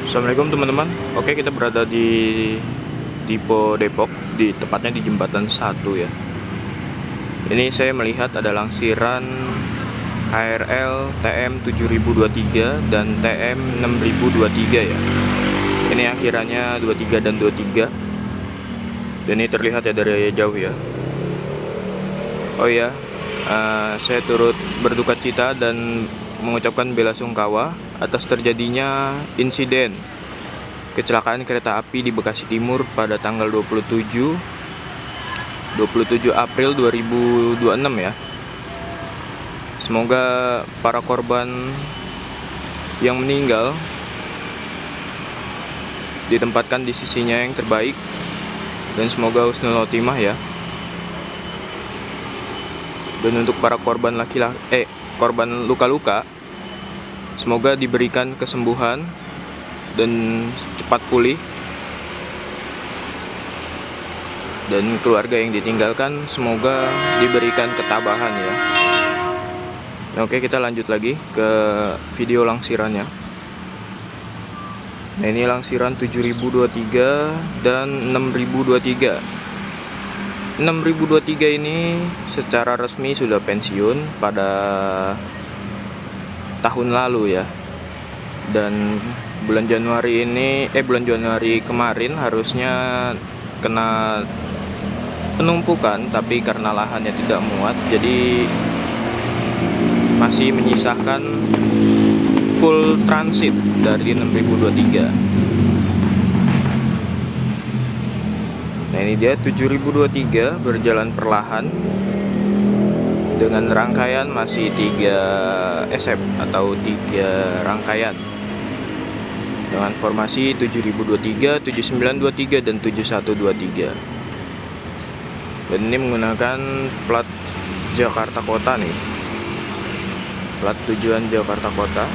Assalamualaikum teman-teman. Oke, kita berada di Dipo Depok, tepatnya di Jembatan 1 ya. Ini saya melihat ada langsiran KRL TM 7023 dan TM 6023 ya. Ini akhirannya 23 dan 23. Dan ini terlihat ya dari jauh ya. Oh ya, saya turut berduka cita dan mengucapkan belasungkawa atas terjadinya insiden kecelakaan kereta api di Bekasi Timur pada tanggal 27 April 2026 ya. Semoga para korban yang meninggal ditempatkan di sisinya yang terbaik dan semoga husnul khotimah ya. Dan untuk para korban korban luka-luka, semoga diberikan kesembuhan dan cepat pulih. Dan keluarga yang ditinggalkan semoga diberikan ketabahan ya. Nah, oke, kita lanjut lagi ke video langsirannya. Nah, ini langsiran 7023 dan 6023. 6023 ini secara resmi sudah pensiun pada tahun lalu ya. Dan bulan Januari kemarin harusnya kena penumpukan, tapi karena lahannya tidak muat, jadi masih menyisakan full transit dari 6023. Nah, ini dia 7023 berjalan perlahan dengan rangkaian masih 3 SF atau 3 rangkaian dengan formasi 7023, 7923 dan 7123. Dan ini menggunakan plat Jakarta Kota nih. Plat tujuan Jakarta Kota.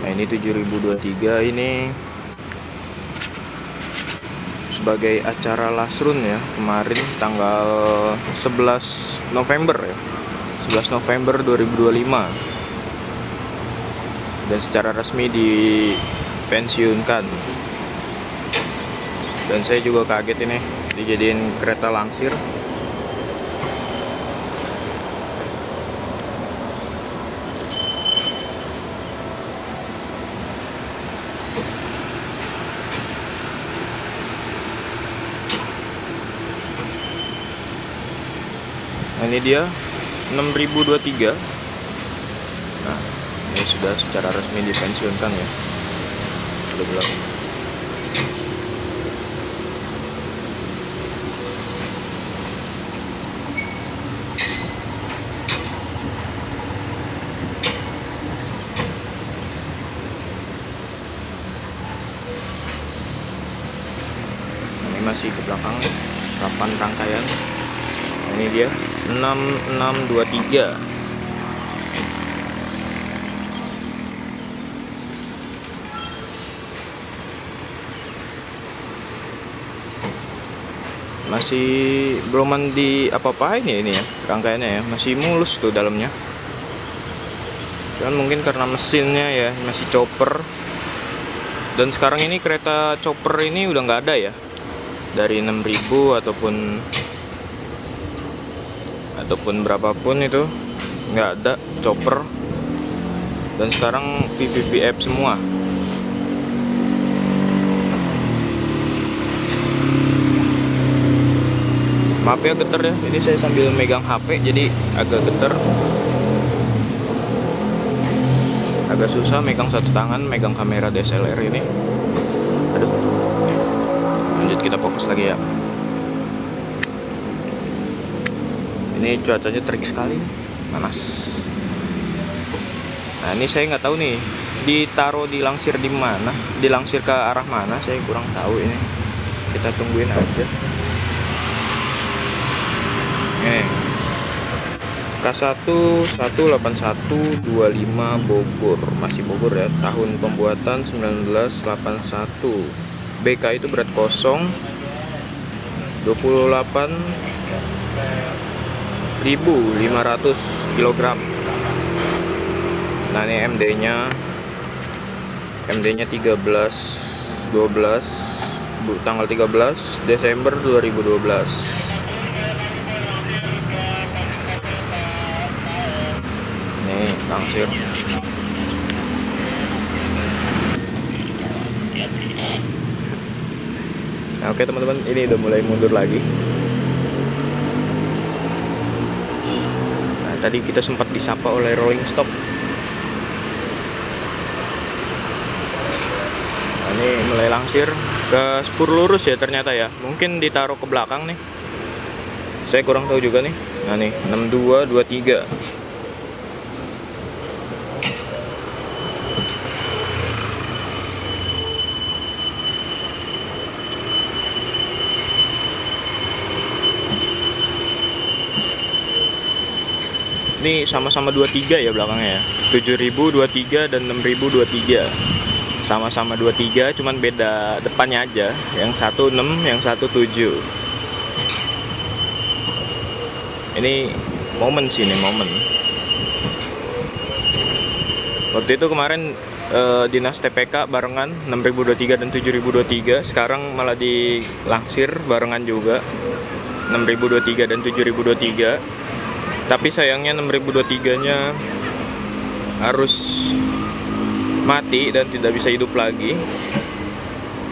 Nah, ini 7023 ini sebagai acara lasrun ya, kemarin tanggal 11 November ya. 11 November 2025. Dan secara resmi dipensiunkan. Dan saya juga kaget ini dijadiin kereta langsir. Nah, ini dia 6023. Nah, ini sudah secara resmi dipensiunkan ya. Udah bilang. Ini masih ke belakang 8 rangkaian. Nah, ini dia 6623. Masih belum di apa-apain ya ini ya, rangkaiannya ya, masih mulus tuh dalamnya. Dan mungkin karena mesinnya ya masih chopper. Dan sekarang ini kereta chopper ini udah nggak ada ya, dari 6000 ataupun berapapun itu nggak ada chopper. Dan sekarang PPVF semua. Maaf ya getar ya, ini saya sambil megang HP jadi agak getar. Agak susah megang satu tangan, megang kamera DSLR ini. Aduh. Lanjut, kita fokus lagi ya. Ini cuacanya terik sekali, panas. Nah, ini saya nggak tahu nih, ditaruh dilangsir di mana, dilangsir ke arah mana, saya kurang tahu ini. Kita tungguin aja. K1 18125 Bogor, masih Bogor ya, tahun pembuatan 1981. BK itu berat kosong, 28.500 kg. Nah ini MD-nya tanggal 13 Desember 2012. Nih langsir. Nah, oke teman-teman, ini udah mulai mundur lagi. Nah, tadi kita sempat disapa oleh rolling stop. Nah, ini mulai langsir ke spur lurus ya ternyata ya. Mungkin ditaruh ke belakang nih. Saya kurang tahu juga nih. Nah nih 6223. Ini sama-sama 23 ya belakangnya ya. 7023 dan 6023. Sama-sama 23, cuman beda depannya aja. Yang satu 6, yang satu 7. Ini momen sih, ini momen. Waktu itu kemarin dinas TPK barengan 6023 dan 7023. Sekarang malah dilangsir barengan juga 6023 dan 7023. Tapi sayangnya 6023-nya harus mati dan tidak bisa hidup lagi.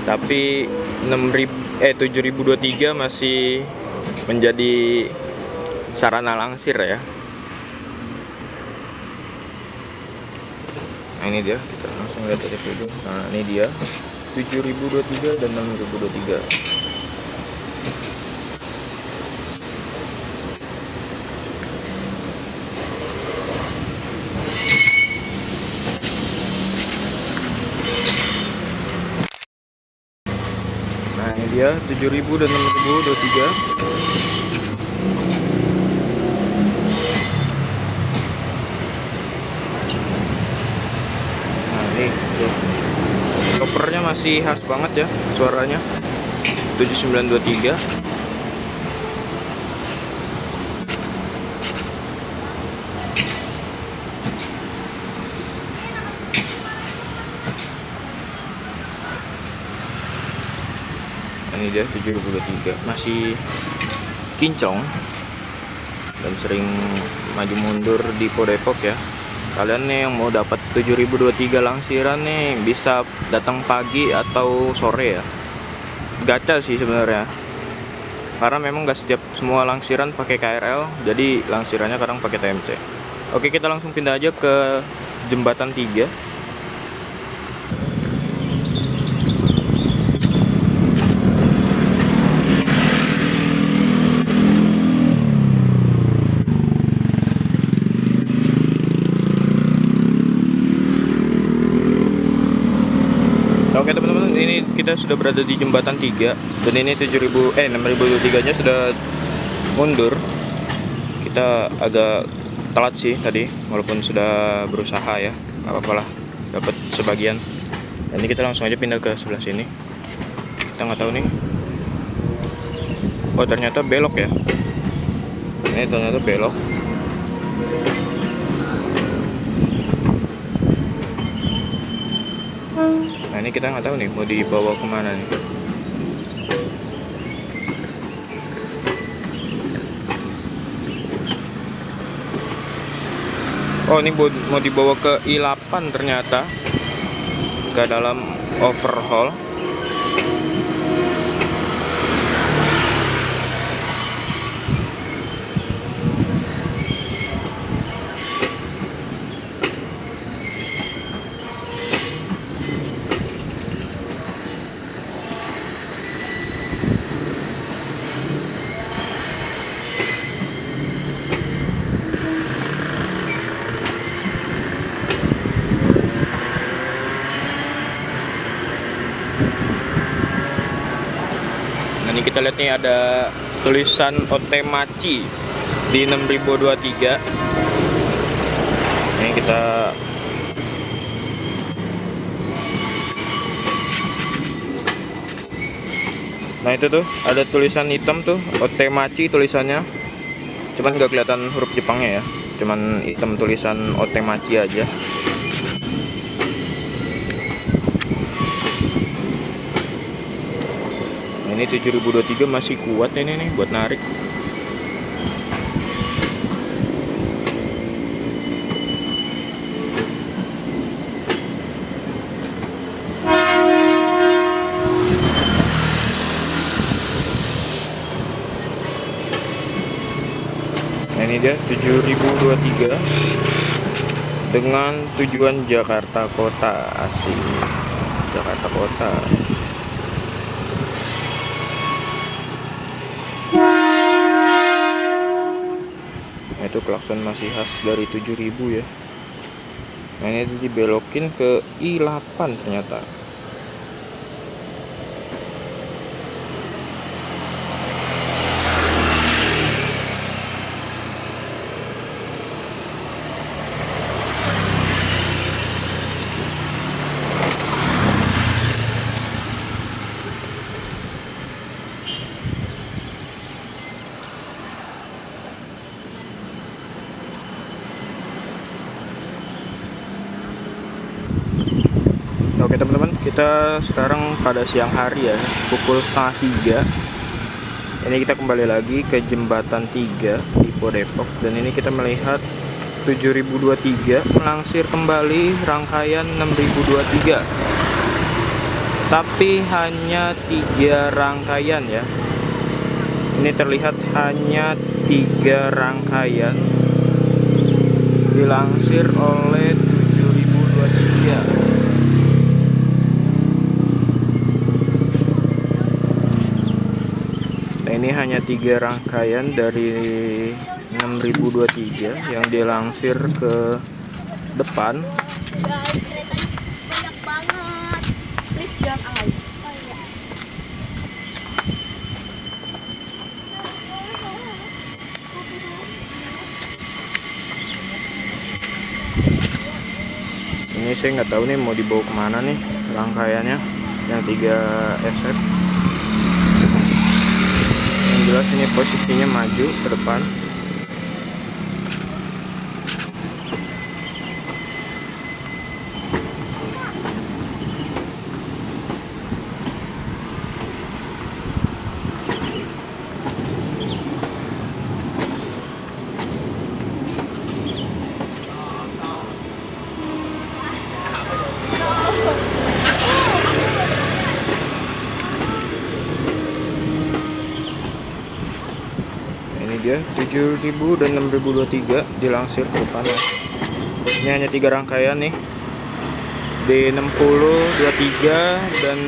Tapi 7023 masih menjadi sarana langsir ya. Nah ini dia, kita langsung lihat dari video. Nah ini dia 7023 dan 6023. Nah ini dia 7000 dan 6023. Nah ini tuh. Kopernya masih khas banget ya suaranya. 7923. Ini dia 7023, masih kinclong dan sering maju mundur di Depok ya. Kalian nih yang mau dapat 7023 langsiran nih bisa datang pagi atau sore ya. Gacha sih sebenarnya, karena memang gak setiap semua langsiran pakai KRL, jadi langsirannya kadang pakai TMC. Oke, kita langsung pindah aja ke jembatan 3. Oke teman-teman, ini kita sudah berada di jembatan 3 dan ini 6023 nya sudah mundur. Kita agak telat sih tadi, walaupun sudah berusaha ya, nggak apa-apa lah, dapat sebagian. Dan ini kita langsung aja pindah ke sebelah sini. Kita nggak tahu nih. Oh ternyata belok ya. Ini ternyata belok. Nah ini kita nggak tahu nih mau dibawa kemana nih. Oh ini mau dibawa ke I8 ternyata, ke dalam overhaul. Nah, ini kita lihat nih ada tulisan Otemachi di 6023. Ini kita Nah itu tuh ada tulisan hitam tuh, Otemachi tulisannya. Cuman nggak kelihatan huruf Jepangnya ya. Cuman hitam tulisan Otemachi aja. Nah, ini 7023 masih kuat ini nih buat narik. Nah, ini dia 7023 dengan tujuan Jakarta Kota. Asik, Jakarta Kota. Nah, itu klakson masih khas dari 7000 ya. Nah, ini dibelokin ke I8 ternyata. Oke teman-teman, kita sekarang pada siang hari ya, pukul 2:30. Ini kita kembali lagi ke jembatan 3 Dipo Depok, dan ini kita melihat 7023 melangsir kembali rangkaian 6023. Tapi hanya 3 rangkaian ya. Ini terlihat hanya 3 rangkaian dilangsir oleh 7023. Ini hanya 3 rangkaian dari 6023 yang dilangsir ke depan. Banyak banget. Please jangan alay. Ini saya nggak tahu nih mau dibawa kemana nih rangkaiannya yang 3 SF. Jelas ini posisinya maju ke depan. Dia 7000 dan 6023 dilangsir ke depan ya. Ini hanya 3 rangkaian nih, D6023 dan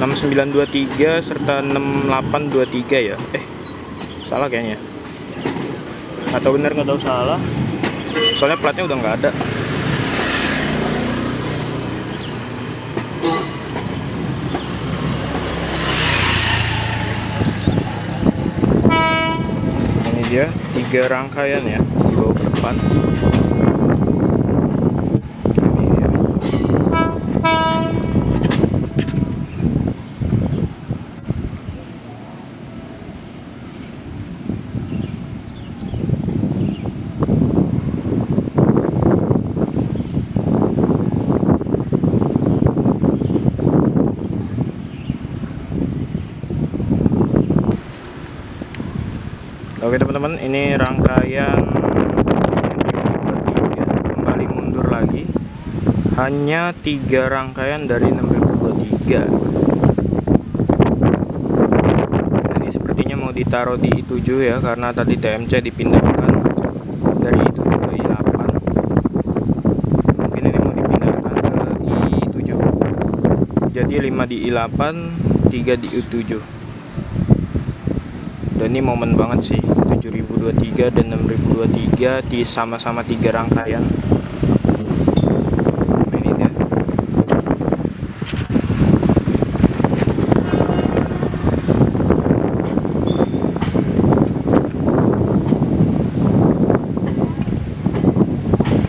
6923 serta 6823 ya. Salah kayaknya, atau bener nggak tahu, salah soalnya platnya udah nggak ada. Dia 3 rangkaian ya dibawa ke depan. Oke teman-teman, ini rangkaian 6023 kembali mundur lagi. Hanya 3 rangkaian dari 6023. Ini sepertinya mau ditaruh di I7 ya, karena tadi TMC dipindahkan dari I7 ke I8. Mungkin ini mau dipindahkan ke I7. Jadi 5 di I8, 3 di I7. Dan ini momen banget sih, 7023 dan 6023 di sama-sama 3 rangkaian. Ini dia.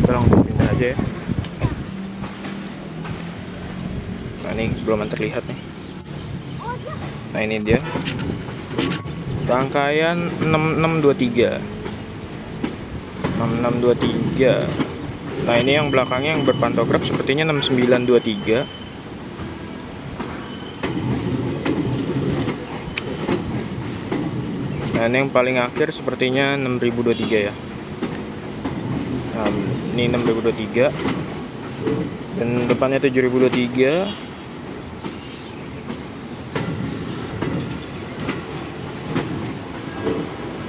Kita langsung pindah aja ya. Nah ini belum terlihat nih. ini dia. Rangkaian 6623. 6623. Nah, ini yang belakangnya yang berpantograf sepertinya 6923. Nah, ini yang paling akhir sepertinya 6023 ya. Nah, ini 6023. Dan depannya 7023.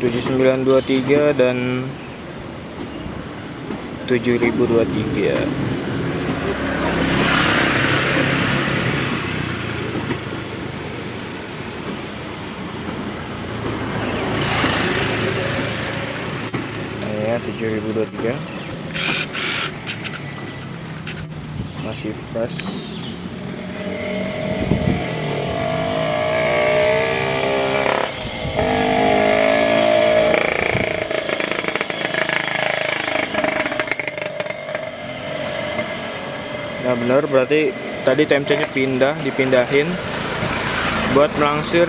7923 dan 7023. Nah, ya 7023 masih fresh. Nah, benar, berarti tadi TMC-nya dipindahin buat melangsir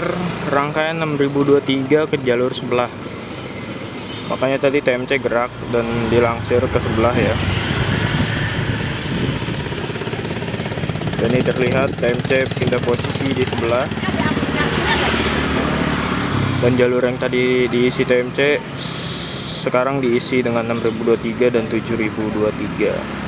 rangkaian 6023 ke jalur sebelah. Makanya tadi TMC gerak dan dilangsir ke sebelah ya. Dan ini terlihat TMC pindah posisi di sebelah. Dan jalur yang tadi diisi TMC sekarang diisi dengan 6023 dan 7023.